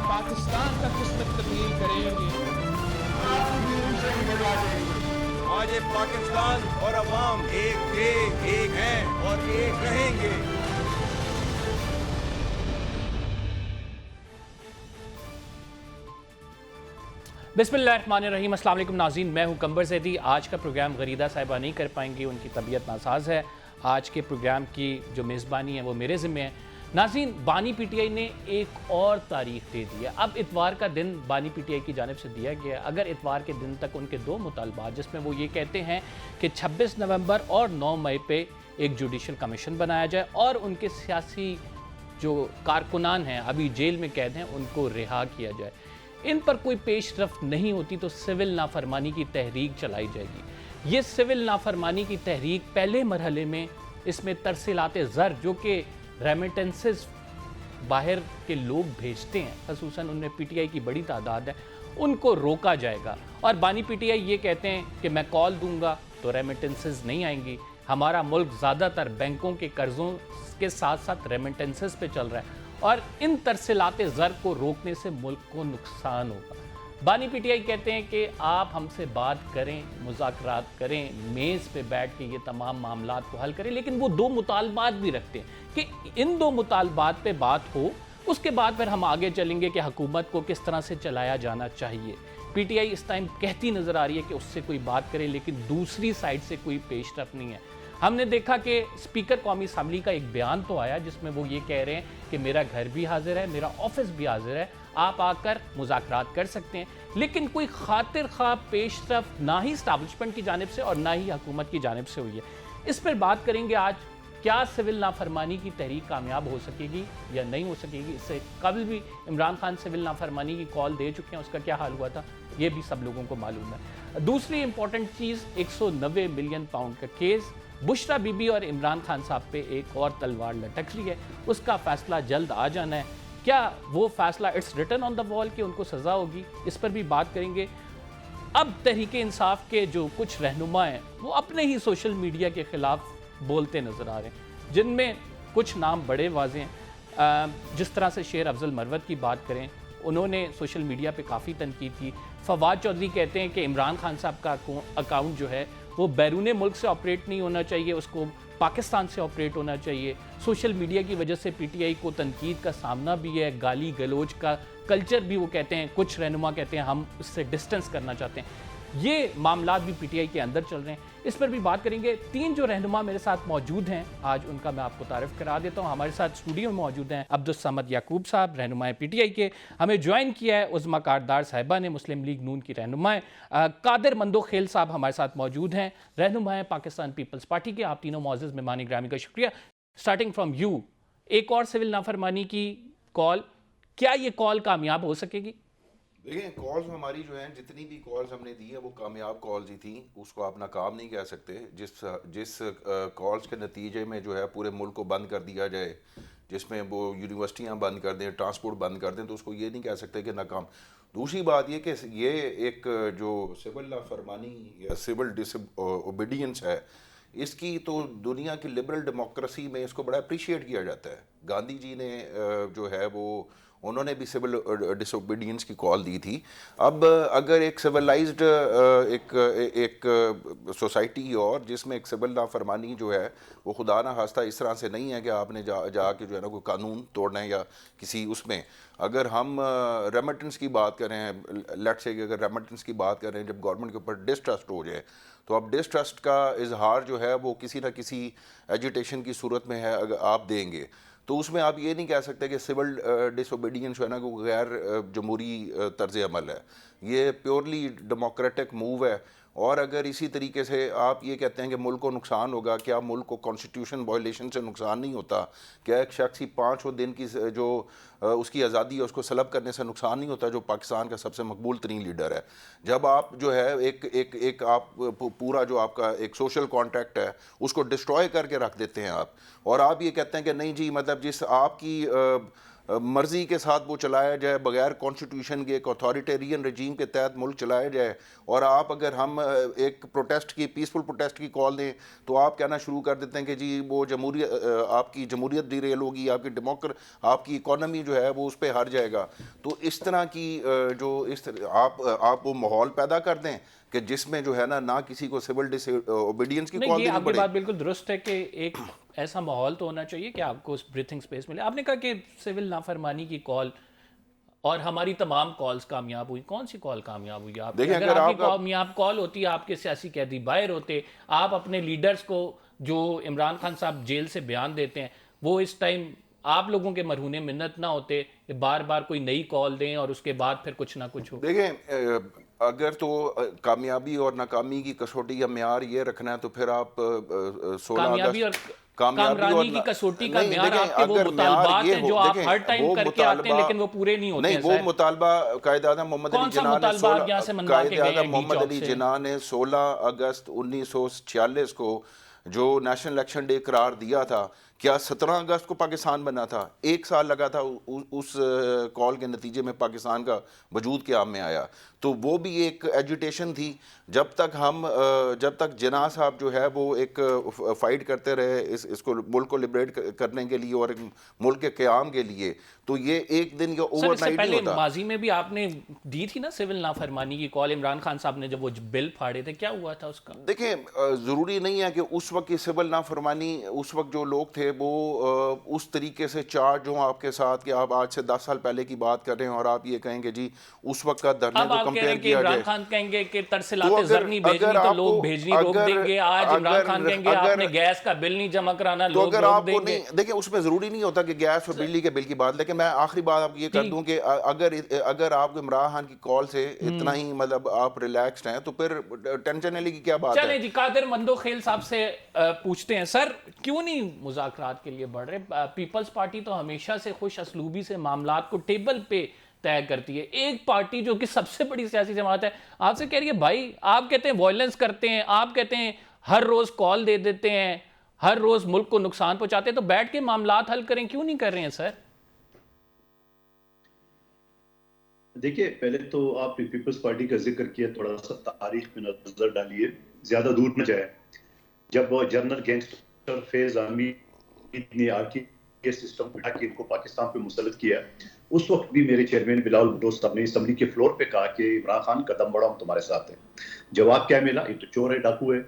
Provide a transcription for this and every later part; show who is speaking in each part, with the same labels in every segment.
Speaker 1: पाकिस्तान का किस्मत तब्दील करेंगे।
Speaker 2: आज ये पाकिस्तान और अवाम एक थे, एक हैं और एक रहेंगे।
Speaker 3: बिस्मिल्लाहिर्रहमानिर्रहीम। अस्सलाम वालेकुम नाज़रीन, मैं हूं कंबर ज़ैदी। आज का प्रोग्राम गरीदा साहिबा नहीं कर पाएंगी, उनकी तबीयत नासाज है। आज के प्रोग्राम की जो मेज़बानी है वो मेरे ज़िम्मे है। नाज़रीन, बानी पीटीआई ने एक और तारीख दे दी है। अब इतवार का दिन बानी पीटीआई की जानिब से दिया गया है। अगर इतवार के दिन तक उनके दो मुतालबात, जिसमें वो ये कहते हैं कि 26 नवंबर और 9 मई पे एक जुडिशल कमीशन बनाया जाए और उनके सियासी जो कारकुनान हैं, अभी जेल में कैद हैं, उनको रिहा किया जाए, इन पर कोई पेशरफ्त नहीं होती तो सिविल नाफरमानी की तहरीक चलाई जाएगी। ये सिविल नाफरमानी की तहरीक पहले मरहले में इसमें तरसीलाते ज़र जो कि रेमिटेंसेस बाहर के लोग भेजते हैं, खसूसन उनमें पीटीआई की बड़ी तादाद है, उनको रोका जाएगा। और बानी पीटीआई ये कहते हैं कि मैं कॉल दूंगा तो रेमिटेंसेस नहीं आएंगी। हमारा मुल्क ज़्यादातर बैंकों के कर्ज़ों के साथ साथ रेमिटेंसेस पे चल रहा है और इन तरसीलाते ज़र को रोकने से मुल्क को नुकसान होगा। बानी पीटीआई कहते हैं कि आप हमसे बात करें, मुज़ाकरात करें, मेज़ पे बैठ के ये तमाम मामलात को हल करें, लेकिन वो दो मुतालबात भी रखते हैं कि इन दो मुतालबात पे बात हो, उसके बाद फिर हम आगे चलेंगे कि हुकूमत को किस तरह से चलाया जाना चाहिए। पीटीआई इस टाइम कहती नज़र आ रही है कि उससे कोई बात करे, लेकिन दूसरी साइड से कोई पेशरफ नहीं है। हमने देखा कि स्पीकर कौमी असम्बली का एक बयान तो आया जिसमें वो ये कह रहे हैं कि मेरा घर भी हाजिर है, मेरा ऑफिस भी हाजिर है, आप आकर मुज़ाकरात कर सकते हैं, लेकिन कोई खातिर ख्वाह पेशरफ ना ही इस्टेब्लिशमेंट की जानिब से और ना ही हुकूमत की जानिब से हुई है। इस पर बात करेंगे आज। क्या सिविल नाफरमानी की तहरीक कामयाब हो सकेगी या नहीं हो सकेगी? इससे कबल भी इमरान खान सिविल नाफरमानी की कॉल दे चुके हैं, उसका क्या हाल हुआ था ये भी सब लोगों को मालूम है। दूसरी इंपॉर्टेंट चीज़, 190 मिलियन पाउंड का केस, बुशरा बीबी और इमरान खान साहब पे एक और तलवार लटक रही है, उसका फैसला जल्द आ जाना है। क्या वो फैसला it's written on the wall कि उनको सज़ा होगी? इस पर भी बात करेंगे। अब तहरीक इंसाफ के जो कुछ रहनुमा हैं वो अपने ही सोशल मीडिया के ख़िलाफ़ बोलते नज़र आ रहे हैं, जिनमें कुछ नाम बड़े वाज़े हैं। जिस तरह से शेर अफजल मरवत की बात करें, उन्होंने सोशल मीडिया पे काफ़ी तनकीद की। फवाद चौधरी कहते हैं कि इमरान खान साहब का अकाउंट जो है वो बैरून मुल्क से ऑपरेट नहीं होना चाहिए, उसको पाकिस्तान से ऑपरेट होना चाहिए। सोशल मीडिया की वजह से पीटीआई को तनकीद का सामना भी है, गाली गलोच का कल्चर भी वो कहते हैं, कुछ रहनुमा कहते हैं हम उससे डिस्टेंस करना चाहते हैं। ये मामलात भी पीटीआई के अंदर चल रहे हैं, इस पर भी बात करेंगे। तीन जो रहनुमा मेरे साथ मौजूद हैं आज, उनका मैं आपको तारीफ़ करा देता हूँ। हमारे साथ स्टूडियो में मौजूद हैं अब्दुल समद याकूब साहब, रहनुमाए पीटीआई के। हमें ज्वाइन किया है उज़्मा कारदार साहिबा ने, मुस्लिम लीग नून की रहनुमाए। कादिर मंदो खेल साहब हमारे साथ मौजूद हैं, रहनुमाए पाकिस्तान पीपल्स पार्टी के। आप तीनों मौजूद मेहमानी ग्रामी का शुक्रिया। स्टार्टिंग फ्रॉम यू, एक और सिविल नाफरमानी की कॉल, क्या ये कॉल कामयाब हो सकेगी?
Speaker 4: देखिए, कॉल्स हमारी जो हैं, जितनी भी कॉल्स हमने दी है वो कामयाब कॉल्स ही थी, उसको आप नाकाम नहीं कह सकते। जिस कॉल्स के नतीजे में जो है पूरे मुल्क को बंद कर दिया जाए, जिसमें वो यूनिवर्सिटियां बंद कर दें, ट्रांसपोर्ट बंद कर दें, तो उसको ये नहीं कह सकते कि नाकाम। दूसरी बात ये कि ये एक जो सिविल नाफरमानी या सिविल डिसओबीडियंस है, इसकी तो दुनिया की लिबरल डेमोक्रेसी में इसको बड़ा अप्रिशिएट किया जाता है। गांधी जी ने जो है वो उन्होंने भी सिविल डिसोबीडियंस की कॉल दी थी। अब अगर एक सिविलाइज्ड एक सोसाइटी और जिसमें एक सिविल नाफरमानी जो है वो खुदा ना खास्ता इस तरह से नहीं है कि आपने जाके जो है ना कोई कानून तोड़ना है या किसी उसमें, अगर हम रेमिटेंस की बात करें, लेट से अगर रेमिटेंस की बात करें, जब गवर्नमेंट के ऊपर डिस्ट्रस्ट हो जाए तो अब डिस्ट्रस्ट का इजहार जो है वो किसी ना किसी एजिटेशन की सूरत में है, अगर आप देंगे तो उसमें आप ये नहीं कह सकते कि सिविल डिसोबीडियंस जो है ना वो गैर जमहूरी तर्ज अमल है। ये प्योरली डेमोक्रेटिक मूव है। और अगर इसी तरीके से आप ये कहते हैं कि मुल्क को नुकसान होगा, क्या मुल्क को कॉन्स्टिट्यूशन वायलेशन से नुकसान नहीं होता? क्या एक शख्स की 5 दिन की जो उसकी आज़ादी है उसको सलब करने से नुकसान नहीं होता, जो पाकिस्तान का सबसे मकबूल तरीन लीडर है? जब आप जो है एक आप पूरा जो आपका एक सोशल कॉन्ट्रैक्ट है उसको डिस्ट्रॉय करके रख देते हैं आप, और आप ये कहते हैं कि नहीं जी, मतलब जिस आपकी मर्जी के साथ वो चलाया जाए, बगैर कॉन्स्टिट्यूशन के एक अथॉरिटेरियन रजीम के तहत मुल्क चलाया जाए, और आप अगर हम एक प्रोटेस्ट की, पीसफुल प्रोटेस्ट की कॉल दें तो आप कहना शुरू कर देते हैं कि जी वो जमहूरियत, आपकी जमहूरियत डिरेल होगी, आपकी इकॉनमी जो है वो उस पर हार जाएगा। तो इस तरह की जो इस आप वो माहौल पैदा कर दें कि जिसमें जो है ना किसी को सिविल डिसओबीडियंस की कॉल देनी
Speaker 3: आपकी
Speaker 4: पड़े।
Speaker 3: बात बिल्कुल दुरुस्त है कि एक ऐसा माहौल तो होना चाहिए कि आपको उस ब्रीथिंग स्पेस मिले। आपने कहा कि सिविल नाफरमानी की कॉल और हमारी तमाम कॉल्स कामयाब हुई। कौन सी कॉल कामयाब हुई? आप
Speaker 4: देखिए,
Speaker 3: अगर आपकी कामयाब कॉल होती, आपके सियासी कैदी बाहर होते, आप अपने लीडर्स को, जो इमरान खान साहब जेल से बयान देते हैं, वो इस टाइम आप लोगों के मरहूने मिन्नत ना होते कि बार बार कोई नई कॉल दें और उसके बाद फिर कुछ ना कुछ हो।
Speaker 4: देखें, अगर तो कामयाबी और नाकामी की कसौटी या म्यार ये रखना है तो फिर आप 16 अगस्त
Speaker 3: कामरानी की कसौटी का म्यार आपके वो मुतालबात हैं जो आप हर टाइम करके आते हैं लेकिन वो पूरे नहीं होते हैं।
Speaker 4: नहीं, वो मुतालबा कायद-ए-आज़म मोहम्मद अली जिन्ना ने 16 अगस्त 1946 को जो नेशनल इलेक्शन डे करार दिया था, क्या 17 अगस्त को पाकिस्तान बना था? 1 साल लगा था उस कॉल के नतीजे में पाकिस्तान का वजूद क़याम में आया। तो वो भी एक एजुटेशन थी। जब तक जिन्ना साहब जो है वो एक फ़ाइट करते रहे इसको मुल्क को लिबरेट करने के लिए और एक मुल्क के क़याम के लिए, तो ये एक दिन या ओवरनाइट नहीं होता।
Speaker 3: माजी में भी आपने दी थी ना सिविल नाफरमानी की कॉल, इमरान खान साहब ने जब वो बिल फाड़े थे, क्या हुआ था उसका?
Speaker 4: देखें, ज़रूरी नहीं है कि उस वक्त की सिविल नाफरमानी, उस वक्त जो लोग थे वो उस तरीके से चार्ज हों आपके साथ कि आप आज से 10 साल पहले की बात कर रहे हैं और आप ये कहेंगे जी उस वक्त का धरने को कंपेयर किया जाए।
Speaker 3: इमरान खान कहेंगे कि तरसलाते ज़र नहीं भेजनी तो लोग भेजनी रोक देंगे। आज इमरान खान कहेंगे आपने गैस का बिल नहीं जमा कराना, लोग रोक देंगे।
Speaker 4: देखिए, उसमें ज़रूरी नहीं होता कि गैस और बिजली के बिल की बात, लेकिन मैं आखिरी बात आपको ये कर दूं कि अगर आप इमरान खान की कॉल से इतना ही मतलब आप रिलैक्स्ड हैं तो फिर टेंशन लेने की क्या बात है?
Speaker 3: चलें जी, कादिर मंदोखेल साहब से पूछते हैं, सर क्यों नहीं मुज़ाकरात के लिए बढ़ रहे? पीपल्स पार्टी तो हमेशा से खुश असलूबी से मामलात को टेबल पे तय करती है। एक पार्टी जो कि सबसे बड़ी सियासी जमात है आपसे कह रही है भाई, आप कहते हैं वायलेंस करते हैं, आप कहते हैं हर रोज कॉल दे देते हैं, हर रोज मुल्क को नुकसान पहुंचाते हैं, तो बैठ के मामलात हल करें, क्यों नहीं कर रहे हैं सर?
Speaker 5: देखिए, पहले तो आपने पीपल्स पार्टी का जिक्र किया, थोड़ा सा तारीख में नजर डालिए, ज्यादा दूर न जाए। जब जनरल गैंगस्टर फैज हमीद ने आके ये सिस्टम बिठा के इनको पाकिस्तान पे मुसल्लत किया, उस वक्त भी मेरे चेयरमैन बिलावल भुट्टो साहब ने असम्बली के फ्लोर पे कहा कि इमरान खान कदम बढ़ाओ, हम तुम्हारे साथ हैं। जवाब क्या मिला? ये तो चोर है, डाकू है।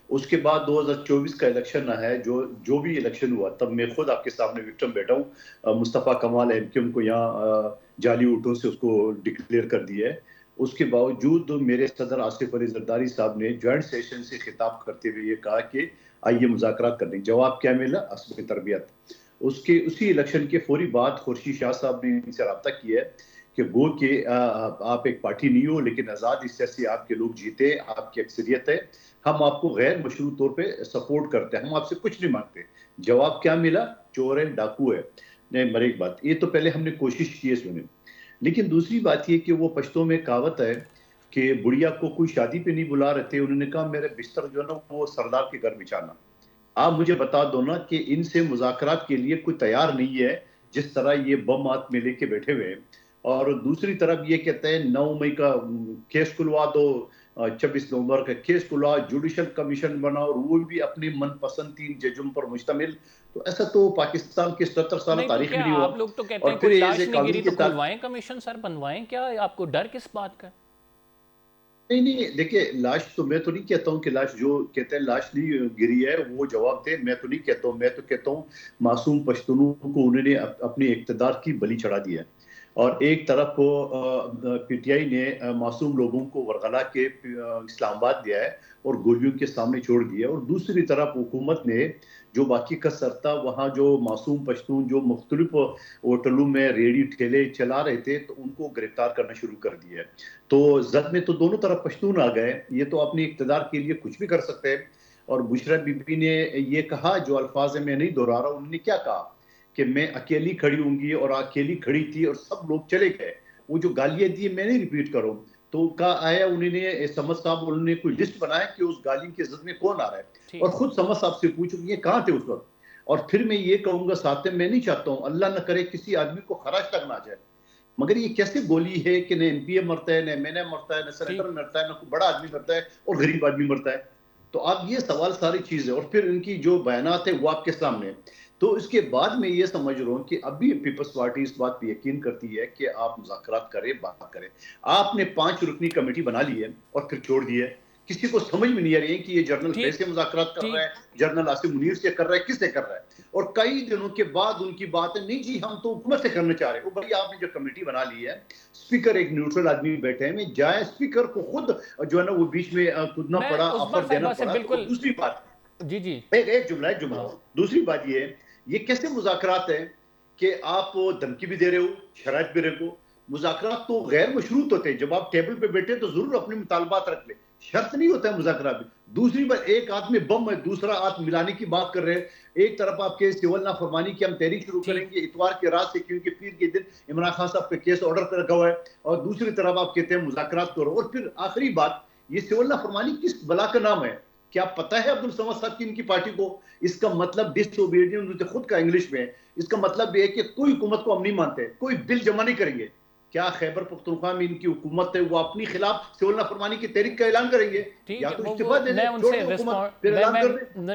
Speaker 5: उसके बाद 2024 का इलेक्शन है, जो भी इलेक्शन हुआ, तब मैं खुद आपके सामने विक्टिम बैठा हूँ। मुस्तफ़ा कमाल एमक्यूएम को यहाँ जाली वोटों से उसको डिक्लेयर कर दिया है। उसके बावजूद मेरे सदर आसिफ अली जरदारी साहब ने ज्वाइंट सेशन से खिताब करते हुए ये कहा कि आइए मुज़ाकरात करने। जवाब क्या मिला? असब तरबियत। उसी इलेक्शन के फौरी बाद खुर्शीद शाह साहब ने इनसे रब्ता किया है कि गो कि आप एक पार्टी नहीं हो, लेकिन आज़ाद सियासी आपके लोग जीते, आपकी अक्सरियत है, हम आपको गैर मशरू तौर पे सपोर्ट करते हैं, हम आपसे कुछ नहीं मांगते। जवाब क्या मिला? चोर है, डाकू है। नहीं, मरे एक बात, ये तो पहले हमने कोशिश की है सुने, लेकिन दूसरी बात ये कि वो पश्तो में कहावत है कि बुढ़िया को कोई शादी पे नहीं बुला रहे थे, उन्होंने कहा मेरे बिस्तर जो है ना वो सरदार के घर बिछाना। आप मुझे बता दो ना कि इनसे मुज़ाकरात के लिए कोई तैयार नहीं है, जिस तरह ये बम हाथ में लेके बैठे हुए हैं। और दूसरी तरफ ये कहते हैं 9 मई का केस खुलवा दो, 26 नवंबर का केस खुलवा, जुडिशल कमीशन बनाओ, और वो भी अपनी मनपसंद 3 जजों पर मुश्तमिल। तो ऐसा तो पाकिस्तान के 70 साल तारीख में नहीं हुआ।
Speaker 3: आप लोग तो कहते हैं कोई लाश नहीं गिरी तो खुलवाएं कमीशन, सर बनवाएं, क्या आपको डर किस बात का?
Speaker 5: नहीं, देखिए, लाश तो मैं तो नहीं कहता हूँ कि लाश, जो कहते हैं लाश नहीं गिरी है वो जवाब दे, मैं तो नहीं कहता हूँ। मैं तो कहता हूँ मासूम पश्तूनों को उन्होंने अपनी इक़्तिदार की बलि चढ़ा दिया है, और एक तरफ पीटीआई ने मासूम लोगों को वरगला के इस्लामाबाद दिया है और गोलियों के सामने छोड़ दिया, और दूसरी तरफ हुकूमत ने जो बाकी का सरता वहाँ जो मासूम पश्तून जो मुख्तलिफ होटलों में रेडी ठेले चला रहे थे, तो उनको गिरफ्तार करना शुरू कर दिया है। तो जद में तो दोनों तरफ पश्तून आ गए, ये तो अपनी इक़्तिदार के लिए कुछ भी कर सकते हैं। और बुशरा बीबी ने ये कहा, जो अल्फाज मैं नहीं दोहरा रहा, उन्होंने क्या कहा कि मैं अकेली खड़ी होंगी, और अकेली खड़ी थी और सब लोग चले गए। वो जो गालियां दी मैं नहीं रिपीट करूं, तो का आया उन्होंने समद साहब, उन्होंने कोई लिस्ट बनाया कि उस गाली की इज्जत में कौन आ रहा है, और खुद समद साहब से पूछो ये कहाँ थे उस वक्त। और फिर मैं ये कहूंगा साथ में, मैं नहीं चाहता हूं अल्लाह न करे किसी आदमी को खराज तक ना जाए, मगर ये कैसे गोली है कि न एमपीए मरता है, न एमएनए मरता है, न सेनेटर मरता है, न कोई बड़ा आदमी मरता है और गरीब आदमी मरता है। तो आप ये सवाल सारी चीज है, और फिर इनकी जो बयानात है वो आपके सामने है। तो इसके बाद मैं ये समझ रहा हूँ कि अभी पीपल्स पार्टी इस बात पे यकीन करती है कि आप मुज़ाकरात करें, बात करें। आपने 5 रुकनी कमेटी बना ली है और फिर छोड़ दी है। किसी को समझ में नहीं आ रही है कि ये जनरल फैज से मुज़ाकरात कर रहा है, जनरल आसिम मुनीर से कर रहा है, किससे कर रहा है। और कई दिनों के बाद उनकी बात है, नहीं जी हम तो हुकूमत से करना चाह रहे हैं। भाई आपने जो कमेटी बना ली है, स्पीकर एक न्यूट्रल आदमी बैठे हैं, जाए स्पीकर को खुद जो है ना वो बीच में कूदना पड़ा, ऑफर देना पड़ा। दूसरी बात,
Speaker 3: जी
Speaker 5: एक जुमला दूसरी बात ये कैसे मुज़ाकरात है कि आप धमकी भी दे रहे हो, शराइत भी रहे हो। मुज़ाकरात तो गैर मशरूत होते हैं, जब आप टेबल पे बैठे तो जरूर अपने मुतालबात रख ले, शर्त नहीं होता है मुज़ाकरात में। दूसरी बात, एक हाथ में बम है, दूसरा हाथ मिलाने की बात कर रहे हैं। एक तरफ आपके सिविल नाफरमानी की हम तहरीक शुरू करेंगे इतवार की रात से, क्योंकि पीर के दिन इमरान खान साहब पे केस ऑर्डर कर रखा हुआ है, और दूसरी तरफ आप कहते हैं मुज़ाकरात करो। और फिर आखिरी बात, ये सिविल नाफरमानी किस बला का नाम है? क्या पता है अब्दुल समद साहब की इनकी पार्टी को? इसका मतलब डिसओबीडियंस खुद का इंग्लिश में, इसका मतलब ये है कि कोई हुकूमत को हम नहीं मानते, कोई बिल जमा नहीं करेंगे। क्या खैबर पख्तूनख्वा में इनकी हुकूमत है, वो अपनी खिलाफ सिविल नाफरमानी की तहरीक का ऐलान करेंगे या तो इस्तीफा दे दें?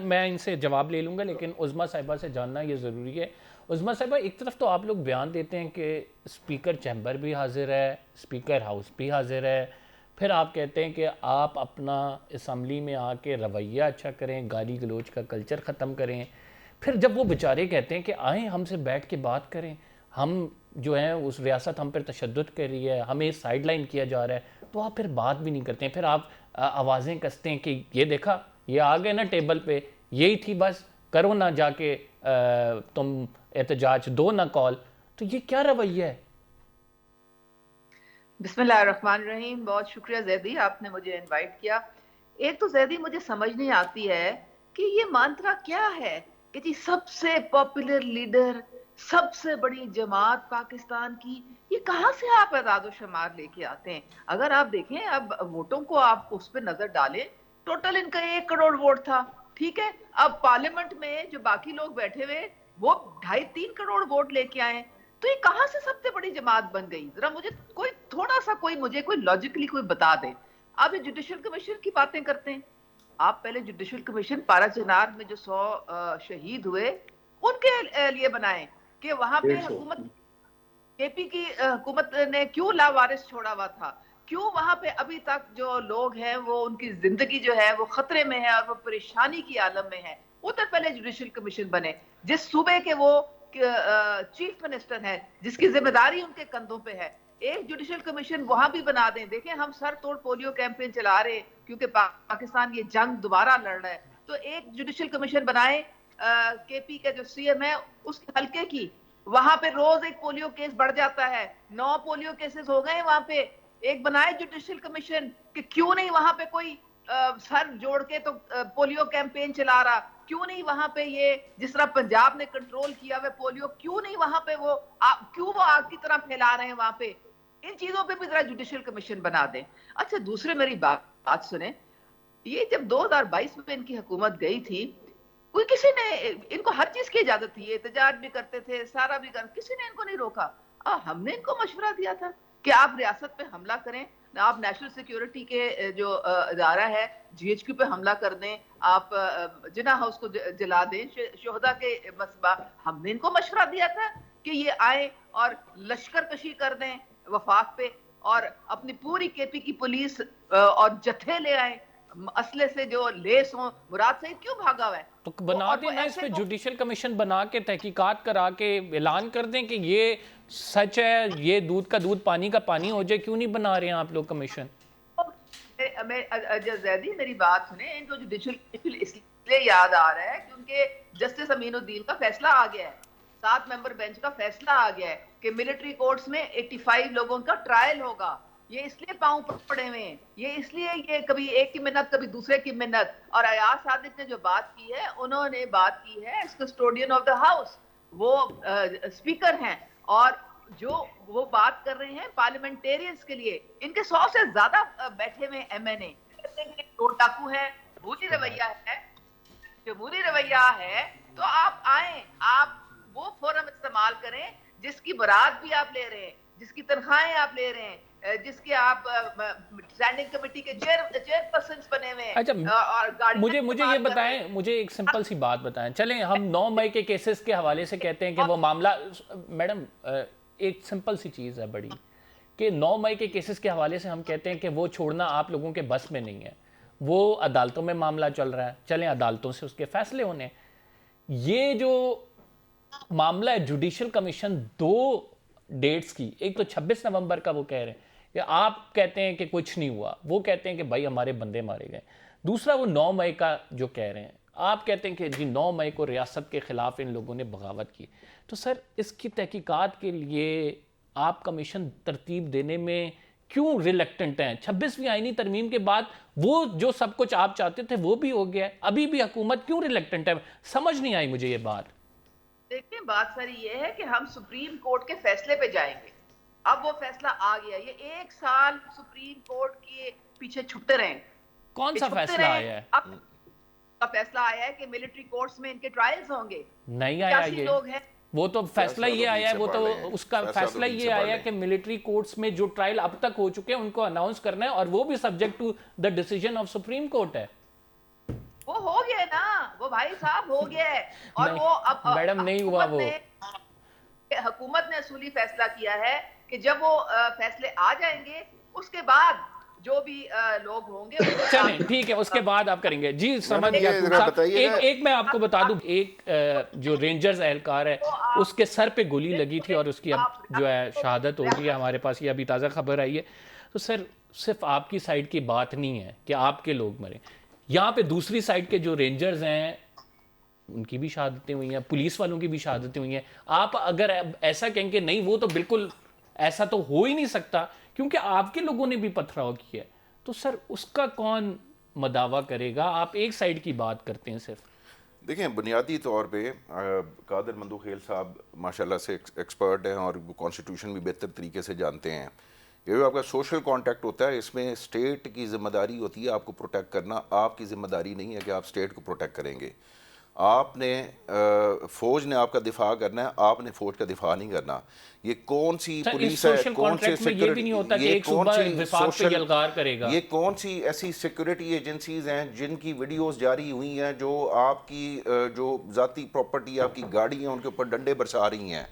Speaker 3: मैं इनसे जवाब ले लूंगा, लेकिन उज़मा साहिबा से जानना ये ज़रूरी है। उज़मा साहिबा, एक तरफ तो आप लोग बयान देते हैं कि स्पीकर चैम्बर भी हाजिर है, स्पीकर हाउस भी हाजिर है, फिर आप कहते हैं कि आप अपना असम्बली में आके रवैया अच्छा करें, गाली गलोच का कल्चर ख़त्म करें। फिर जब वो बेचारे कहते हैं कि आएँ हमसे बैठ के बात करें, हम जो है उस रियासत हम पर तशद्दुद कर रही है, हमें साइड लाइन किया जा रहा है, तो आप फिर बात भी नहीं करते हैं। फिर आप आवाज़ें कसते हैं कि ये देखा, ये आ गए ना टेबल पे, यही थी बस, करो ना जाके तुम एहतजाज, दो ना कॉल। तो ये क्या रवैया है?
Speaker 6: बिस्मिल्लाहिर्रहमानिर्रहीम। बहुत शुक्रिया जैदी, आपने मुझे इनवाइट किया। एक तो जैदी मुझे समझ नहीं आती है कि ये मंत्रा क्या है कि जी सबसे पॉपुलर लीडर, सबसे बड़ी जमात पाकिस्तान की, ये कहां से आप एदाद शुमार लेके आते हैं? अगर आप देखें, अब वोटों को आप उस पर नजर डालें, टोटल इनका 1 करोड़ वोट था, ठीक है। अब पार्लियामेंट में जो बाकी लोग बैठे हुए वो 2.5-3 करोड़ वोट लेके आए, तो ये कहां से सबसे बड़ी जमात बन गई? जरा मुझे कोई थोड़ा सा मुझे कोई लॉजिकली कोई बता दे। आप ये जुडिशल कमीशन की बातें करते हैं, आप पहले जुडिशल कमीशन पारा चनार में जो 100 शहीद हुए उनके लिए बनाए कि वहां पे हुकूमत, केपी की हुकूमत ने क्यों लावारिस छोड़ा हुआ था, क्यों वहां पे अभी तक जो लोग हैं वो उनकी जिंदगी जो है वो खतरे में है और वो परेशानी की आलम में है। उधर पहले जुडिशल कमीशन बने, जिस सूबे के वो चीफ मिनिस्टर है, जिसकी जिम्मेदारी उनके कंधों पे है, एक जुडिशल कमीशन वहां भी बना दें। देखें, हम सर तोड़ पोलियो कैंपेन चला रहे हैं क्योंकि पाकिस्तान ये जंग दोबारा लड़ रहा है, तो एक जुडिशल कमीशन बनाए। केपी का जो सीएम है उसके हल्के की, वहां पे रोज एक पोलियो केस बढ़ जाता है, 9 पोलियो केसेस हो गए वहां पे। एक बनाए जुडिशल कमीशन कि क्यों नहीं वहां पे कोई सर जोड़ के तो पोलियो कैंपेन चला रहा, क्यों नहीं वहां पे ये जिस तरह पंजाब ने कंट्रोल किया हुआ पोलियो, क्यों नहीं वहां पे क्यों वो आग की तरह फैला रहे हैं वहां पे? इन चीजों पे भी जरा जुडिशल कमीशन बना दें। अच्छा, दूसरे मेरी बात सुने, ये जब 2022 में इनकी हुकूमत गई थी, कोई किसी ने इनको हर चीज की इजाजत थी, एहतजाज भी करते थे, सारा भी किसी ने इनको नहीं रोका। हमने इनको मशवरा दिया था कि आप रियासत पे हमला करें, आप नेशनल सिक्योरिटी के जो इदारा है जीएचक्यू पे हमला कर दें, आप जिना हाउस को जला दें, शोहदा के मसबा। हमने इनको मशवरा दिया था कि ये आए और लश्कर कशी कर दें वफाक पे और अपनी पूरी केपी की पुलिस और जत्थे ले आए, असले से जो लेस हो। मुराद सईद क्यों भागा हुआ है?
Speaker 3: तो बना दें ना, इस पे जुडिशल कमीशन बना के तहकीकात करा के ऐलान कर दें कि ये सच है, ये दूध का दूध पानी का पानी हो जाए। क्यों नहीं बना रहे हैं आप लोग कमीशन?
Speaker 6: जैदी, मेरी बात सुने, इनको जुडिशल कमीशन इसलिए याद आ रहा है क्योंकि जस्टिस अमीनुद्दीन का फैसला आ गया है, 7 मेंबर बेंच का फैसला आ गया है कि मिलिट्री कोर्ट्स में 85 लोगों का ट्रायल होगा। ये इसलिए पांव पड़े हुए हैं, ये इसलिए ये कभी एक की मिन्नत कभी दूसरे की मिन्नत। और अयाज सादिक ने जो बात की है, उन्होंने बात की है कस्टोडियन ऑफ द हाउस, वो स्पीकर हैं, और जो वो बात कर रहे हैं पार्लियामेंटेरियंस के लिए। इनके 100 से ज्यादा बैठे हुए एमएनए दो डाकू है, जमहूरी रवैया है, जमहूरी रवैया है तो आप आए, आप वो फोरम इस्तेमाल करें जिसकी बारात भी आप ले रहे हैं, जिसकी तनख्वाहें आप ले रहे हैं, जिसके आप स्टैंडिंग कमेटी के चेयरपर्सन बने हुए हैं।
Speaker 3: अच्छा,
Speaker 6: और गाड़ी
Speaker 3: मुझे ये बताएं, मुझे एक सिंपल सी बात बताएं। चलें, हम 9 मई के केसेस के हवाले से कहते हैं कि वो मामला, मैडम एक सिंपल सी चीज़ है बड़ी, कि 9 मई के केसेस के हवाले से हम कहते हैं कि वो छोड़ना आप लोगों के बस में नहीं है। वो अदालतों में मामला चल रहा है, चलें अदालतों से उसके फैसले होने। ये जो मामला है जुडिशल कमीशन 2 डेट्स की, एक तो 26 नवंबर का वो कह रहे हैं, या आप कहते हैं कि कुछ नहीं हुआ, वो कहते हैं कि भाई हमारे बंदे मारे गए। दूसरा वो 9 मई का जो कह रहे हैं, आप कहते हैं कि जी 9 मई को रियासत के खिलाफ इन लोगों ने बगावत की। तो सर इसकी तहकीकात के लिए आप कमीशन तरतीब देने में क्यों रिलेक्टेंट हैं? 26वीं आईनी तरमीम के बाद वो जो सब कुछ आप चाहते थे वो भी हो गया है, अभी भी हुकूमत क्यों रिलेक्टेंट है? समझ नहीं आई मुझे ये बात।
Speaker 6: देखिए, बात सारी ये है कि हम सुप्रीम कोर्ट के फैसले पे जाएंगे। अब वो फैसला आ गया, ये 1 साल सुप्रीम कोर्ट के पीछे छुपते रहे।
Speaker 3: कौन सा फैसला आया है?
Speaker 6: अब का फैसला आया है कि मिलिट्री कोर्ट्स में इनके ट्रायल्स होंगे।
Speaker 3: नहीं आया ये,
Speaker 6: लोग हैं,
Speaker 3: वो तो फैसला ये आया है, वो तो उसका फैसला ये आया है कि मिलिट्री कोर्ट्स में जो ट्रायल अब तक हो चुके हैं उनको अनाउंस करना है, और वो भी subject to the decision of supreme court है।
Speaker 6: वो हो गया ना, वो भाई साहब हो गया है। और वो अब
Speaker 3: मैडम नहीं हुआ। वो
Speaker 6: हुकूमत ने असूली फैसला किया है कि जब वो फैसले आ जाएंगे उसके बाद जो भी लोग होंगे
Speaker 3: चलें ठीक है, उसके बाद आप करेंगे। जी समझ गया। एक मैं आपको बता दूं, एक जो रेंजर्स एहलकार है उसके सर पे गोली लगी थी और उसकी अब जो है शहादत हो गई है। हमारे पास ये अभी ताज़ा खबर आई है। तो सर सिर्फ आपकी साइड की बात नहीं है कि आपके लोग मरे, यहाँ पे दूसरी साइड के जो रेंजर्स हैं उनकी भी शहादतें हुई हैं, पुलिस वालों की भी शहादतें हुई हैं। आप अगर ऐसा कहेंगे नहीं वो तो बिल्कुल ऐसा तो हो ही नहीं सकता क्योंकि आपके लोगों ने भी पथराव किया, तो सर उसका कौन मदावा करेगा? आप एक साइड की बात करते हैं सिर्फ।
Speaker 4: देखें, बुनियादी तौर पे कादर मंदूखेल साहब माशाल्लाह से एक्सपर्ट हैं और कॉन्स्टिट्यूशन भी बेहतर तरीके से जानते हैं। ये जो आपका सोशल कॉन्टैक्ट होता है, इसमें स्टेट की जिम्मेदारी होती है आपको प्रोटेक्ट करना। आपकी जिम्मेदारी नहीं है कि आप स्टेट को प्रोटेक्ट करेंगे। आपने फौज ने आपका दिफा करना है, आपने फौज का दिफा नहीं करना। ये कौन सी पुलिस है, कौन से सिक्योरिटी, ये कौन सी ऐसी सिक्योरिटी एजेंसीज हैं जिनकी वीडियोस जारी हुई हैं जो आपकी जो जाती प्रॉपर्टी, आपकी गाड़ी है, उनके ऊपर डंडे बरसा रही हैं,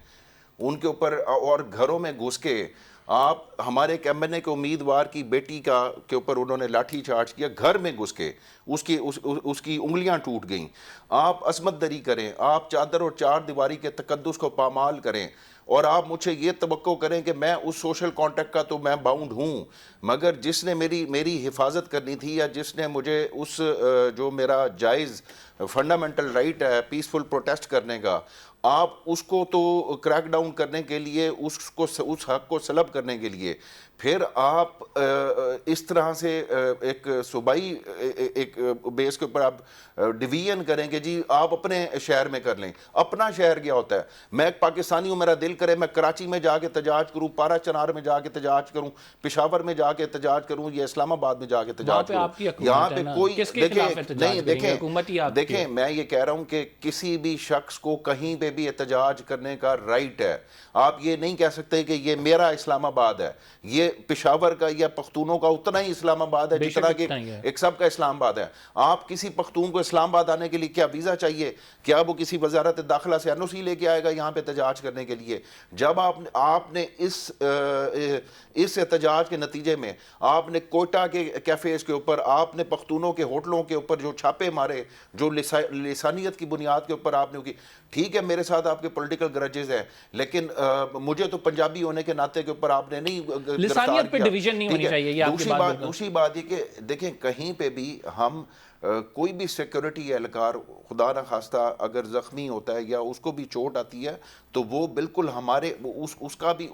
Speaker 4: उनके ऊपर, और घरों में घुस के आप हमारे एक एमएनए के उम्मीदवार की बेटी के ऊपर उन्होंने लाठी चार्ज किया, घर में घुस के उसकी उंगलियां टूट गईं। आप असमत दरी करें, आप चादर और चार दीवारी के तकद्दुस को पामाल करें, और आप मुझसे ये तवक्को करें कि मैं उस सोशल कॉन्टैक्ट का तो मैं बाउंड हूँ, मगर जिसने मेरी हिफाजत करनी थी या जिसने मुझे उस जो मेरा जायज़ फंडामेंटल राइट है पीसफुल प्रोटेस्ट करने का, आप उसको तो क्रैक डाउन करने के लिए, उस हक को सलब करने के लिए फिर आप इस तरह से एक सूबाई एक बेस के ऊपर आप डिवीजन करेंगे। जी आप अपने शहर में कर लें। अपना शहर क्या होता है? मैं एक पाकिस्तानी हूँ, मेरा दिल करे मैं कराची में जाके तजाज करूँ, पारा चनार में जाके तजाज करूँ, पेशावर में जाके तजाज करूँ, या इस्लामाबाद में जाके तजाज करूँ। यहाँ पे कोई देखें, मैं ये कह रहा हूँ कि किसी भी शख्स को कहीं पे भी एहतजाज करने का राइट है। आप ये नहीं कह सकते कि ये मेरा इस्लामाबाद है, ये पेशावर का या पख्तूनों का उतना ही इस्लामाबाद है जितना कि एक सबका इस्लामाबाद है। आप किसी पख्तून को इस्लामाबाद आने के लिए क्या वीज़ा चाहिए? क्या वो किसी वजारत दाखिला से एनओसी लेके आएगा यहाँ पे एहतजाज करने के लिए? जब आपने इस एहतजाज के नतीजे में आपने कोयटा के कैफ़ेज़ के ऊपर, आपने पख्तूनों के होटलों के ऊपर जो छापे मारे, जो लिसानियत की बुनियाद के ऊपर आपने की, ठीक है मेरे साथ आपके पॉलिटिकल ग्रजेस हैं, लेकिन मुझे तो पंजाबी होने के नाते के ऊपर आपने नहीं
Speaker 3: लिसानियत पे डिवीजन नहीं होनी चाहिए। ये
Speaker 4: दूसरी बात ये कि देखें, कहीं पे भी हम कोई भी सिक्योरिटी एहलकार खुदा न खास्ता अगर ज़ख्मी होता है या उसको भी चोट आती है तो वो बिल्कुल हमारे उसका भी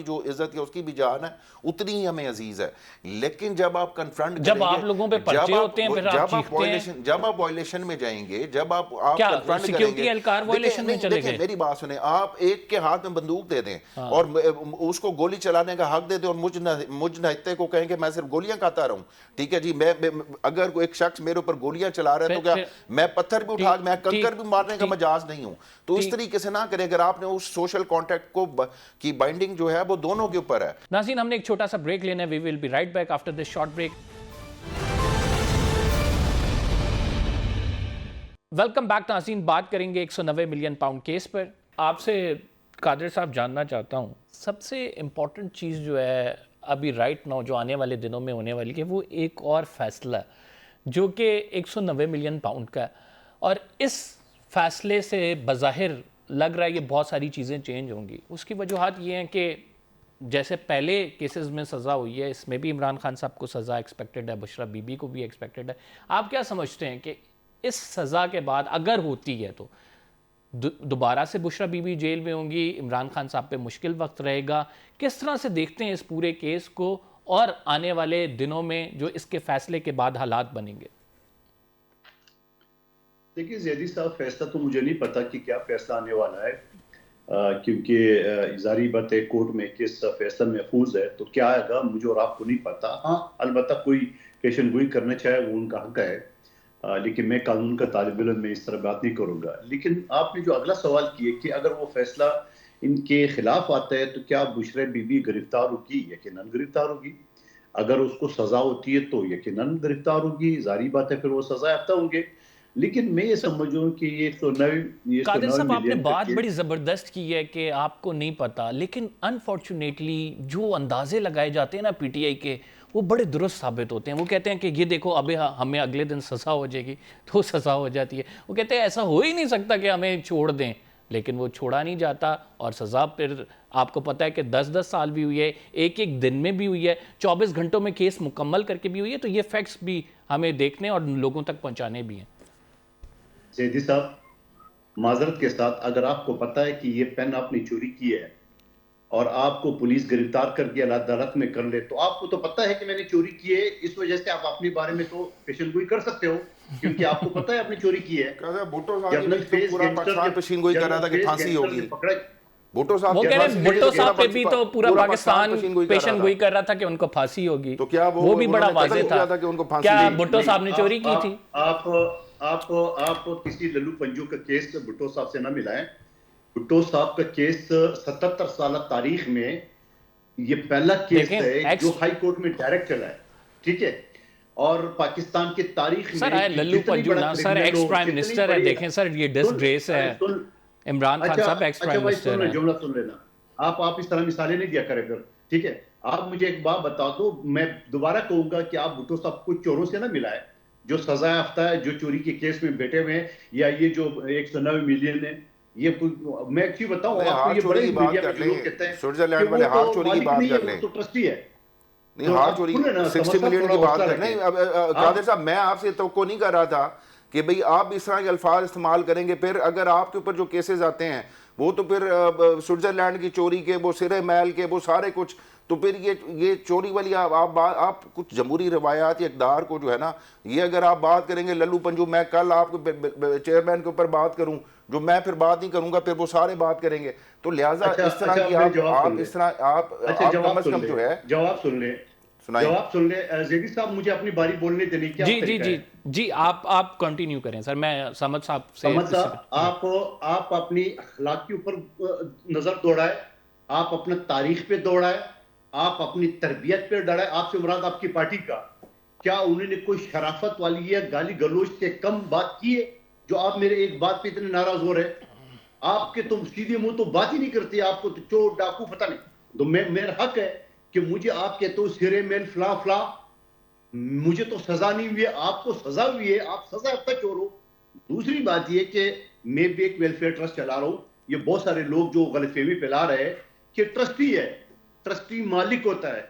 Speaker 4: जो इज्जत है, उसकी भी जान है, उतनी ही हमें अजीज है। लेकिन जब आप कन्फ्रंट
Speaker 3: जब आप लोगों पे पर्चे होते हैं, फिर आप
Speaker 4: जब आप वायलेशन में जाएंगे, जब आप
Speaker 3: कन्फ्रंट करेंगे,
Speaker 4: मेरी बात सुने, आप एक के हाथ में बंदूक दे दें और उसको गोली चलाने का हक दे दें और मुझ नहते को कहें कि मैं सिर्फ गोलियां खाता रहूं, ठीक है जी, मैं अगर एक एक शख्स मेरे ऊपर गोलियां चला रहा है तो क्या मैं पत्थर भी उठा, मैं कंकर भी मारने का मजाज नहीं हूं? तो इस तरीके से ना करें। अगर आपने उस सोशल कॉन्ट्रैक्ट को की बाइंडिंग जो है वो दोनों के ऊपर है।
Speaker 3: नाज़रीन, हमने एक छोटा सा ब्रेक लेना है। We will be right back after this short break. Welcome back नाज़रीन। बात करेंगे 190 मिलियन पाउंड केस पर। आपसे कादिर साहब जानना चाहता हूँ, सबसे इम्पॉर्टेंट चीज़ जो है अभी राइट नाउ जो आने वाले दिनों में होने वाली है, वो एक और फैसला जो कि 190 मिलियन पाउंड का है, और इस फैसले से बज़ाहिर लग रहा है ये बहुत सारी चीज़ें चेंज होंगी। उसकी वजूहत ये हैं कि जैसे पहले केसेस में सज़ा हुई है, इसमें भी इमरान खान साहब को सज़ा एक्सपेक्टेड है, बुशरा बीबी को भी एक्सपेक्टेड है। आप क्या समझते हैं कि इस सज़ा के बाद अगर होती है तो दोबारा से बुशरा बीबी जेल में होंगी, इमरान खान साहब पे मुश्किल वक्त रहेगा? किस तरह से देखते हैं इस पूरे केस को और आने वाले दिनों में जो इसके फैसले के बाद हालात बनेंगे?
Speaker 5: देखिए ज़ैदी साहब, फैसला तो मुझे नहीं पता कि क्या फैसला आने वाला है, क्योंकि जारी बात है कोर्ट में केस फैसला महफूज है, तो क्या आएगा मुझे और आपको नहीं पता। हाँ, अलबत्ता कोई पेशन गोई करना चाहे वो उनका हक है, लेकिन मैं कानून का तालिब इल्म में इस तरह बात नहीं करूंगा। लेकिन आपने जो अगला सवाल किया कि अगर वो फैसला इनके खिलाफ आता है तो क्या बुशरा बीबी गिरफ्तार होगी? यकीनन गिरफ्तार होगी। अगर उसको सजा होती है तो यकीनन गिरफ्तार होगी, जारी बात है फिर वो सजा याफ्ता होंगे। लेकिन मैं ये समझूं कि ये
Speaker 3: कादिर साहब, आपने बात बड़ी ज़बरदस्त की है कि आपको नहीं पता, लेकिन अनफॉर्चुनेटली जो अंदाजे लगाए जाते हैं ना पीटीआई के, वो बड़े दुरुस्त साबित होते हैं। वो कहते हैं कि ये देखो अबे हमें अगले दिन सज़ा हो जाएगी, तो सज़ा हो जाती है। वो कहते हैं ऐसा हो ही नहीं सकता कि हमें छोड़ दें, लेकिन वो छोड़ा नहीं जाता और सज़ा फिर आपको पता है कि 10-10 साल भी हुई है, एक दिन में भी हुई है, 24 घंटों में केस मुकम्मल करके भी हुई है। तो ये फैक्ट्स भी हमें देखने और लोगों तक पहुँचाने भी हैं।
Speaker 5: ज़ैदी साहब, माजरत के साथ, अगर आपको पता है कि ये पेन आपने चोरी की है और आपको पुलिस गिरफ्तार करके अदालत में कर ले, तो आपको तो पता है कि मैंने चोरी की है, इस वजह से आप अपने बारे में तो पेशेंगोई कर सकते हो, क्योंकि आपको पता है आपने चोरी की है।
Speaker 4: भुट्टो साहब पूरा पाकिस्तान पेशीनगोई कर रहा था कि फांसी होगी। भुट्टो साहब,
Speaker 3: वो कह रहे हैं भुट्टो साहब पे भी तो पूरा पाकिस्तान पेशेंगोई कर रहा था कि उनको फांसी होगी,
Speaker 4: तो क्या वो
Speaker 3: भी बड़ा वाज़ेह था कि उनको फांसी? क्या भुट्टो साहब ने चोरी की थी?
Speaker 5: आप किसी लल्लू पंजू का केस भुट्टो साहब से ना मिलाएं। भुट्टो साहब का केस 77 साल तारीख में ये पहला केस है जो हाई कोर्ट में डायरेक्ट चला है, ठीक है? और पाकिस्तान की तारीख में
Speaker 3: सर लल्लू पंजू ना सर एक्स प्राइम मिनिस्टर है। देखें सर, ये डिसग्रेस है। इमरान खान साहब एक्स प्राइम मिनिस्टर है।
Speaker 5: जुमला सुन लेना, आप इस तरह मिसालें नहीं दिया करें फिर, ठीक है? आप मुझे एक बात बता दो, मैं दोबारा कहूंगा कि आप भुट्टो साहब को चोरों से ना मिलाएं जो सजा याफ्ता है, जो चोरी के केस में बैठे हुए हैं, या ये जो 190 मिलियन है। ये मैं क्यों बताऊं आपको, ये बड़े मीडिया में लोग कहते हैं
Speaker 4: स्विट्जरलैंड वाले हार चोरी की बात कर लें,
Speaker 5: तो ट्रस्टी है।
Speaker 4: नहीं, हार चोरी 60 मिलियन की बात कर। नहीं, कादिर साहब, मैं आपसे तवक्को नहीं कर रहा था कि भाई आप इस तरह के अल्फाज इस्तेमाल करेंगे, फिर अगर आपके ऊपर जो केसेस आते हैं वो तो फिर स्विट्जरलैंड की चोरी के, वो सिरे महल के, वो सारे कुछ, तो फिर ये चोरी वाली आप कुछ जमहूरी रवायात या इक़दार को जो है ना, ये अगर आप बात करेंगे लल्लू पंजू, मैं कल आपको चेयरमैन के ऊपर बात करूं, जो मैं फिर बात नहीं करूंगा, फिर वो सारे बात करेंगे। तो लिहाजा इस तरह की आप इस तरह आप कम अज कम जो है
Speaker 5: जवाब सुन ले, जवाब सुन ले। ज़ैदी साहब, मुझे अपनी बारी बोलने देने की।
Speaker 3: जी आप कंटिन्यू करें सर। मैं समझ साहब से,
Speaker 5: आप अपनी अखलाक के ऊपर नजर दौड़ाए, आप अपना तारीख पे दौड़ाए, आप अपनी तरबियत पे डराए। आपसे मुराद आपकी पार्टी का, क्या उन्होंने कोई शराफत वाली या गाली गलोच से कम बात की है जो आप मेरे एक बात पे इतने नाराज हो रहे? आपके तो सीधे मुंह तो बात ही नहीं करती, आपको तो चोर डाकू पता नहीं। तो मेरा हक है कि मुझे आप कहते हो सिरे मेल फला फला, मुझे तो सजा नहीं हुई है, आपको सजा हुई है, आप सजा अब तक चोर हो। दूसरी बात यह कि मैं भी एक वेलफेयर ट्रस्ट चला रहा हूं। ये बहुत सारे लोग जो गलतफहमी फैला रहे हैं कि ट्रस्टी है, ट्रस्टी मालिक होता है,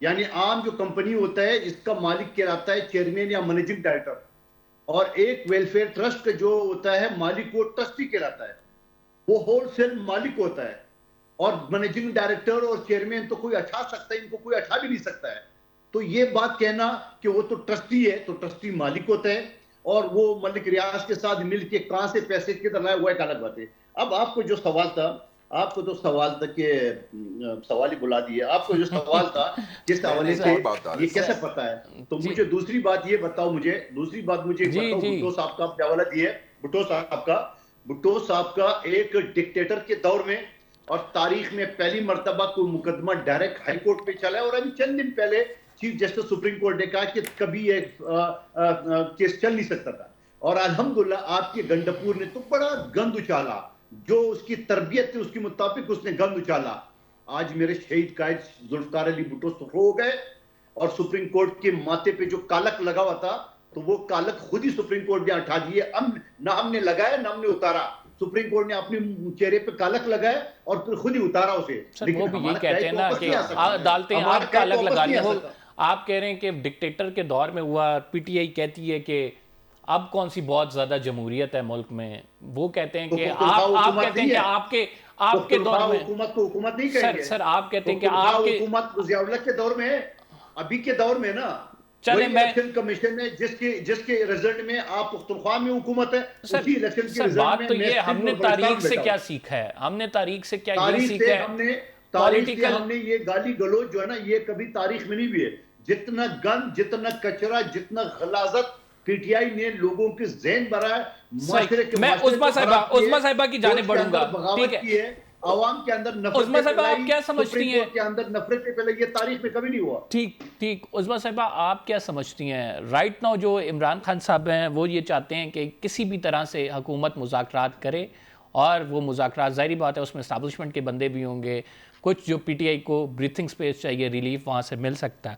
Speaker 5: यानी आम जो कंपनी होता है इसका मालिक कहलाता है चेयरमैन या मैनेजिंग डायरेक्टर, और एक वेलफेयर ट्रस्ट का जो होता है मालिक वो ट्रस्टी कहलाता है, वो होलसेल मालिक होता है। और मैनेजिंग डायरेक्टर और चेयरमैन तो कोई अठा सकता है, इनको कोई अठा भी नहीं सकता है। तो ये बात कहना कि वो तो ट्रस्टी है, तो ट्रस्टी मालिक होता है, और वो मलिक रियाज के साथ मिलके कहां से पैसे किधर लाए वो एक अलग बात है। अब आपको जो सवाल था आपको तो सवाल तक के सवाल ही बुला दिए। आपको जो सवाल था जिस हवाले से ये कैसे पता है, तो मुझे दूसरी बात ये बताओ, दूसरी बात मुझे बताओ, भुट्टो साहब का आप हवाला दिए, भुट्टो साहब का एक डिक्टेटर के दौर में और तारीख में पहली मर्तबा कोई मुकदमा डायरेक्ट हाई कोर्ट पे चला है, और अभी चंद दिन पहले चीफ जस्टिस सुप्रीम कोर्ट ने कहा कि कभी ये केस चल नहीं सकता था, और अल्हम्दुलिल्लाह आपके गंडपुर ने तो बड़ा गंद उछाला, जो उसकी तरबियत थी उसके मुताबिक उसने गंद उछाला। आज मेरे शहीद कायद जुल्फकार अली भुट्टो सुर्ख हो गए, और सुप्रीम कोर्ट के माथे पे जो कालक लगा हुआ था, तो वो कालक खुद ही सुप्रीम कोर्ट ने हटा दिए। ना हमने लगाया ना हमने उतारा, सुप्रीम कोर्ट ने अपने चेहरे पे कालक लगाया और फिर खुद ही उतारा उसे।
Speaker 3: लेकिन वो भी ये कहते हैं ना कि अदालतें आप कालक लगा रही हैं। आप कह रहे हैं कि डिक्टेटर के दौर में हुआ, पीटीआई कहती है कि अब कौन सी बहुत ज्यादा जमहूरियत है मुल्क में, वो कहते हैं कि आप कहते हैं कि आपके दौर में
Speaker 5: हुकूमत को हुकूमत नहीं कहेंगे।
Speaker 3: सर आप कहते हैं कि आपके
Speaker 5: हुकूमत ज़ियाउल्लाह के दौर में है, अभी के दौर में ना
Speaker 3: चले
Speaker 5: इलेक्शन कमीशन है जिसके रिजल्ट में आप पुख्तनख्वा में हुकूमत है, उसी इलेक्शन के रिजल्ट में।
Speaker 3: बात तो ये हमने तारीख से क्या सीखा है, हमने तारीख से क्या ये सीखा है,
Speaker 5: तारीख से हमने ये गाली गलोच जो है ना, ये कभी तारीख में नहीं हुई है। जितना गंद, जितना कचरा, जितना गलाजत पीटीआई ने लोगों के ज़हन भरा है।
Speaker 3: मैं उस्मा साहिबा की जाने बढ़ूंगा, ठीक है,
Speaker 5: आवाम के अंदर नफरत,
Speaker 3: उस्मा साहिबा आप क्या समझती हैं
Speaker 5: के अंदर नफरत के पहले, ये तारीख में कभी नहीं हुआ।
Speaker 3: ठीक उस्मा साहिबा आप क्या समझती हैं, राइट नाउ जो इमरान खान साहब हैं वो ये चाहते हैं कि किसी भी तरह से हुकूमत मुज़ाकरात करे, और वो मुज़ाकरात ज़ाहिर बात है उसमें एस्टैब्लिशमेंट के बंदे भी होंगे, कुछ जो पीटीआई को ब्रीथिंग स्पेस चाहिए, रिलीफ वहाँ से मिल सकता है,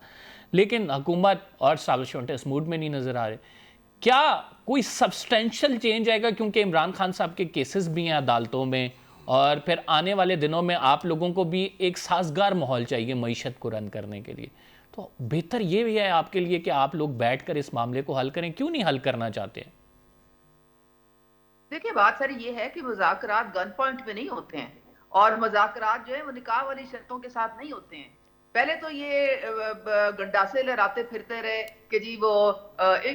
Speaker 3: लेकिन हुकूमत और एस्टैब्लिशमेंट इस मूड में नहीं नज़र आ रहे। क्या कोई सब्सटेंशियल चेंज आएगा, क्योंकि इमरान खान साहब के केसेस भी हैं अदालतों में, और फिर आने वाले दिनों में आप लोगों को भी एक साजगार माहौल चाहिए मईशत को रन करने के लिए, तो बेहतर ये भी है आपके लिए कि आप लोग बैठकर इस मामले को हल करें, क्यों नहीं हल करना चाहते हैं?
Speaker 6: देखिए बात सारी ये है कि मुज़ाकरात गन पॉइंट पे नहीं होते हैं, और मुज़ाकरात जो है वो निकाह वाली शर्तों के साथ नहीं होते हैं। पहले तो ये गंडासे लहराते फिरते रहे कि जी वो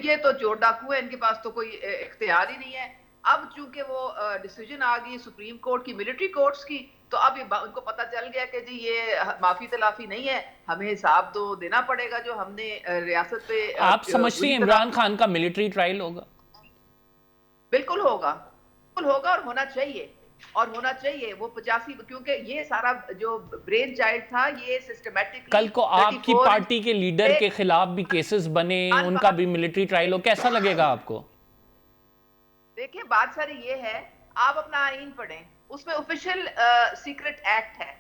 Speaker 6: ये तो चोर डाकू है, इनके पास तो कोई इख्तियार ही नहीं है। अब चूंकि वो डिसीजन आ गई सुप्रीम कोर्ट की, मिलिट्री कोर्ट्स की, तो अब उनको पता चल गया कि जी ये माफी तलाफी नहीं है, हमें हिसाब तो देना पड़ेगा जो हमने रियासत पे।
Speaker 3: आप समझती हैं इमरान खान का मिलिट्री ट्रायल होगा?
Speaker 6: बिल्कुल होगा और होना चाहिए वो 85, क्योंकि ये सारा जो ब्रेन चाइल्ड था ये सिस्टमैटिकली।
Speaker 3: कल को आपकी पार्टी के लीडर के खिलाफ भी केसेस बने, उनका भी मिलिट्री ट्रायल हो, कैसा लगेगा आपको?
Speaker 6: देखिए बात सारी ये है, आप अपना आईन पढ़ें, उसमें ऑफिशियल सीक्रेट एक्ट है।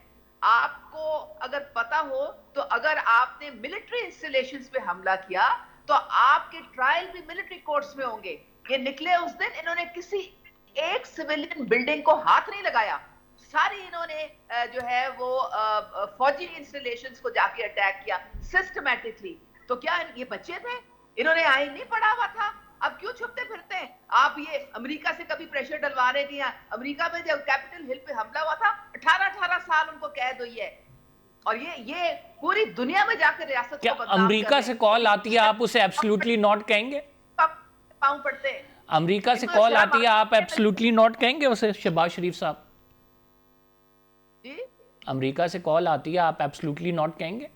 Speaker 6: आपको अगर पता हो तो अगर आपने मिलिट्री इंस्टॉलेशंस पे हमला किया तो आपके ट्रायल भी मिलिट्री कोर्ट्स में होंगे। ये निकले उस दिन इन्होंने किसी एक सिविलियन बिल्डिंग को हाथ नहीं लगाया, सारी इन्होंने जो है वो फौजी इंस्टॉलेशंस को जाके अटैक किया सिस्टमैटिकली। तो क्या ये बच्चे थे? इन्होंने आईन नहीं पढ़ा हुआ था? अब क्यों छुपते फिरते हैं आप? ये अमेरिका से कभी प्रेशर डलवा रहे कि अमेरिका में जब कैपिटल हिल पे हमला हुआ था 18 साल उनको कैद हुई है, और ये पूरी दुनिया में जाकर रियासत
Speaker 3: क्या अमेरिका से कॉल आती है आप उसे एब्सोल्युटली नॉट कहेंगे?
Speaker 6: पाँव पड़ते हैं।
Speaker 3: अमेरिका से कॉल आती है आप एब्सोल्युटली नॉट कहेंगे उसे? शहबाज शरीफ साहब
Speaker 6: जी,
Speaker 3: अमेरिका से कॉल आती है आप एब्सोल्युटली नॉट कहेंगे?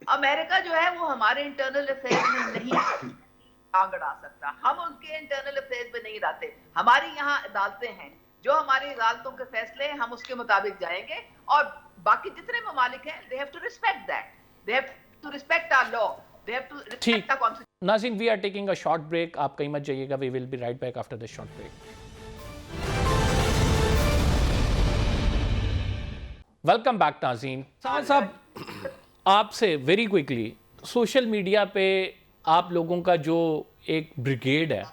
Speaker 6: अमेरिका जो है वो हमारे इंटरनल अफेयर्स में नहीं आग अड़ा सकता, हम उनके इंटरनल अफेयर्स में नहीं रहते। हमारी यहाँ अदालतें हैं, जो हमारी अदालतों के फैसले हैं हम उसके मुताबिक जाएंगे, और बाकी जितने ममालिक हैं they have to respect that, they have to respect our law, they have to respect our constitution.
Speaker 3: नाज़रीन, we are taking a short break, आप कहीं मत जाइएगा, we will be right back after this short break. Welcome back नाज़रीन। साहब आपसे very quickly, social media पे आप लोगों का जो एक ब्रिगेड है,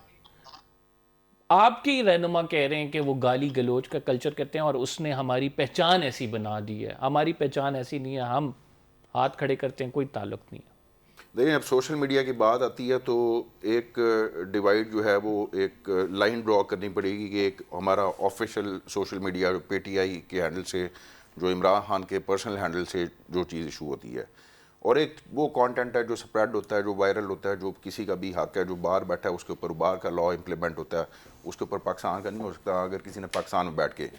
Speaker 3: आपकी रहनुमा कह रहे हैं कि वो गाली गलोच का कल्चर करते हैं और उसने हमारी पहचान ऐसी बना दी है। हमारी पहचान ऐसी नहीं है, हम हाथ खड़े करते हैं, कोई ताल्लुक नहीं है।
Speaker 4: देखिए, अब सोशल मीडिया की बात आती है तो एक डिवाइड जो है वो एक लाइन ड्रॉ करनी पड़ेगी कि एक हमारा ऑफिशियल सोशल मीडिया पीटीआई के हैंडल से, जो इमरान खान के पर्सनल हैंडल से जो चीज़ इशू होती है, और एक वो कंटेंट है जो स्प्रेड होता है, जो वायरल होता है, जो किसी का भी हक है, जो बाहर बैठा है उसके ऊपर बाहर का लॉ इम्प्लीमेंट होता है, उसके ऊपर पाकिस्तान का नहीं हो सकता अगर किसी ने पाकिस्तान में बैठ के।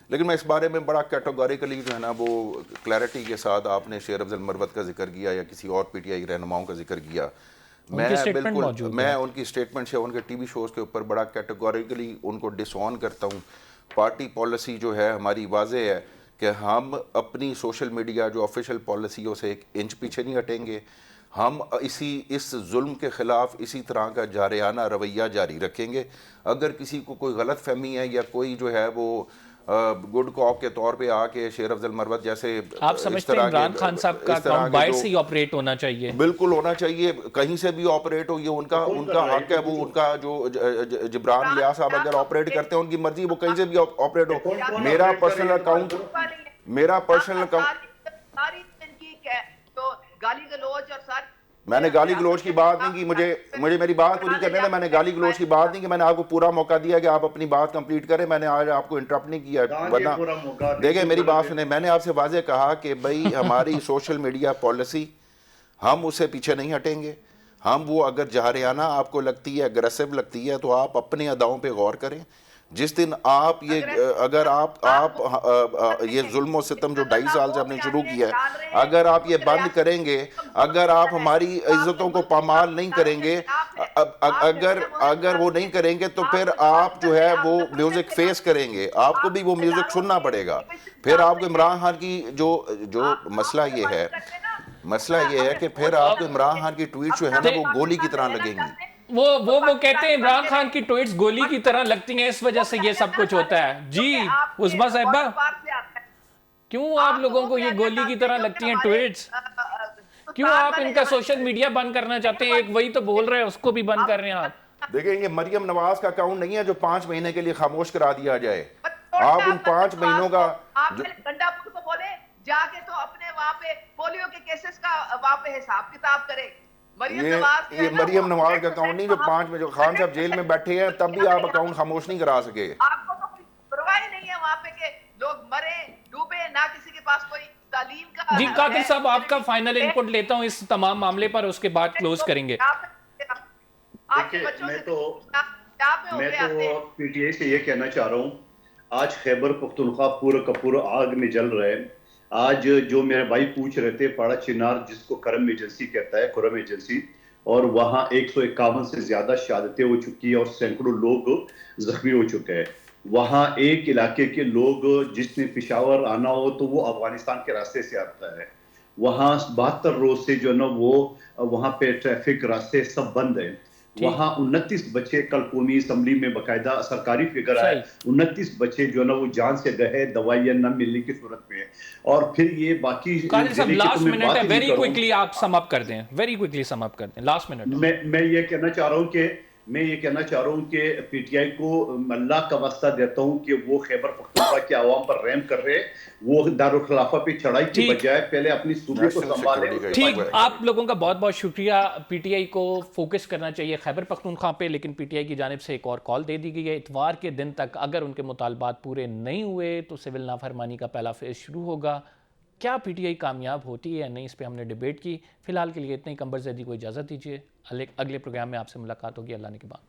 Speaker 4: लेकिन मैं इस बारे में बड़ा कैटेगोरिकली जो है ना वो क्लैरिटी के साथ, आपने शेर अफजल मरवत का जिक्र किया या किसी और पीटीआई रहनुमाओं का जिक्र किया, मैं बिल्कुल मैं उनकी स्टेटमेंट से उनके टीवी शोज़ के ऊपर बड़ा कैटेगोरिकली उनको डिसऑन करता हूँ। पार्टी पॉलिसी जो है हमारी वाज़ेह है कि हम अपनी सोशल मीडिया जो ऑफिशियल पॉलिसियों से 1 इंच पीछे नहीं हटेंगे। हम इस जुल्म के ख़िलाफ़ इसी तरह का जारियाना रवैया जारी रखेंगे। अगर किसी को कोई गलत फहमी है या कोई जो है वो गुड कॉप के तौर पे आके शेर अफजल मरवत जैसे
Speaker 3: आप समझते हैं इमरान खान साहब का अकाउंट बाहर से ही ऑपरेट होना चाहिए?
Speaker 4: बिल्कुल होना चाहिए, कहीं से भी ऑपरेट हो, ये उनका हक है। वो उनका जो जिब्रान लिया साहब अगर ऑपरेट करते हैं उनकी मर्जी, वो कहीं से भी ऑपरेट हो। मेरा पर्सनल अकाउंट
Speaker 6: तो गाली गलौज और सारी
Speaker 4: मैंने गाली गलोच की बात नहीं की, मुझे मेरी बात पूरी करने दें। मैंने गाली गलोच की बात नहीं की, मैंने आपको पूरा मौका दिया कि आप अपनी बात कंप्लीट करें। मैंने आज आपको इंटरप्ट नहीं किया, वरना देखिए मेरी बात सुने, मैंने आपसे वाजे कहा कि भाई हमारी सोशल मीडिया पॉलिसी, हम उससे पीछे नहीं हटेंगे। हम वो अगर जहरियाना आपको लगती है, अग्रेसिव लगती है, तो आप अपने अदाओं पे गौर करें। जिस दिन आप ये अगर आप ये जुल्म और सितम जो 2.5 साल से आपने शुरू किया है, अगर आप ये बंद करेंगे, अगर आप हमारी इज्जतों को पामाल नहीं करेंगे, अगर वो नहीं करेंगे, तो फिर आप जो है वो म्यूजिक फेस करेंगे, आपको भी वो म्यूजिक सुनना पड़ेगा। फिर आपको इमरान खान की जो मसला ये है कि फिर आपको इमरान खान की ट्वीट जो है ना वो गोली की तरह लगेंगी।
Speaker 3: वो कहते हैं इमरान खान की ट्वीट्स गोली की तरह लगती हैं, इस वजह से ये सब कुछ होता है। जी उस्मा साहिबा, क्यों आप लोगों को ये गोली की तरह लगती हैं ट्वीट्स? क्यों आप इनका सोशल मीडिया बंद करना चाहते हैं? एक वही तो बोल रहे हैं, उसको भी बंद कर रहे हैं आप।
Speaker 4: देखिए ये मरियम नवाज का अकाउंट नहीं है जो 5 महीने के लिए खामोश करा दिया जाए। आप उन 5 महीनों का
Speaker 6: गंडापुर को बोले जाके तो अपने वहां पे पोलियो के केसेस का वहां पे हिसाब किताब करे।
Speaker 4: ये मरियम नवाज का अकाउंट नहीं जो 5 में जो खान साहब जेल में बैठे हैं तब भी आप अकाउंट खामोश नहीं करा सके।
Speaker 6: आपको तो कोई परवाह ही नहीं है वहां पे के लोग मरे डूबे, ना किसी के पास कोई तालीम का।
Speaker 3: जी कादिर साहब, आपका फाइनल इनपुट लेता हूं इस तमाम मामले पर, उसके बाद क्लोज करेंगे।
Speaker 5: मैं तो पीटीआई से ये कहना चाह रहा हूँ, आज खैबर पख्तूनख्वा पूरा का पूरा आग में जल रहा है। आज जो मेरे भाई पूछ रहे थे, पाड़ा चिनार जिसको करम एजेंसी कहता है, खुरम एजेंसी, और वहां 151 से ज्यादा शहादतें हो चुकी है और सैकड़ों लोग जख्मी हो चुके हैं। वहां एक इलाके के लोग जिसने पेशावर आना हो तो वो अफगानिस्तान के रास्ते से आता है। वहां 72 रोज से जो है ना वो वहां पे ट्रैफिक रास्ते सब बंद है। वहां 29 बच्चे, कल कौमी असम्बली में बाकायदा सरकारी फिगर आए, 29 बच्चे जो है ना वो जान से गए, दवाइयां न मिलने की सूरत में। और फिर ये बाकी
Speaker 3: लास्ट मिनट है, वेरी क्विकली आप सम अप कर दें, वेरी क्विकली सम अप कर दें, लास्ट मिनट।
Speaker 5: मैं ये कहना चाह रहा हूं कि पीटीआई को अल्लाह का वास्ता देता हूं कि वो खैबर पख्तूनख्वा के अवाम पर रहम कर रहे, वो दारुल खिलाफा पे चढ़ाई की बजाय पहले अपनी सूबे को संभाले।
Speaker 3: ठीक, आप लोगों का बहुत बहुत शुक्रिया। पीटीआई को फोकस करना चाहिए खैबर पख्तूनख्वा पे, लेकिन पीटीआई की जानिब से एक और कॉल दे दी गई है। इतवार के दिन तक अगर उनके मुतालबात पूरे नहीं हुए तो सिविल नाफरमानी का पहला फेज शुरू होगा। क्या पीटीआई कामयाब होती है या नहीं, इस पर हमने डिबेट की। फिलहाल के लिए इतना ही। कंबर ज़ैदी को इजाज़त दीजिए, अगले प्रोग्राम में आपसे मुलाकात होगी। अल्लाह ने के बाद।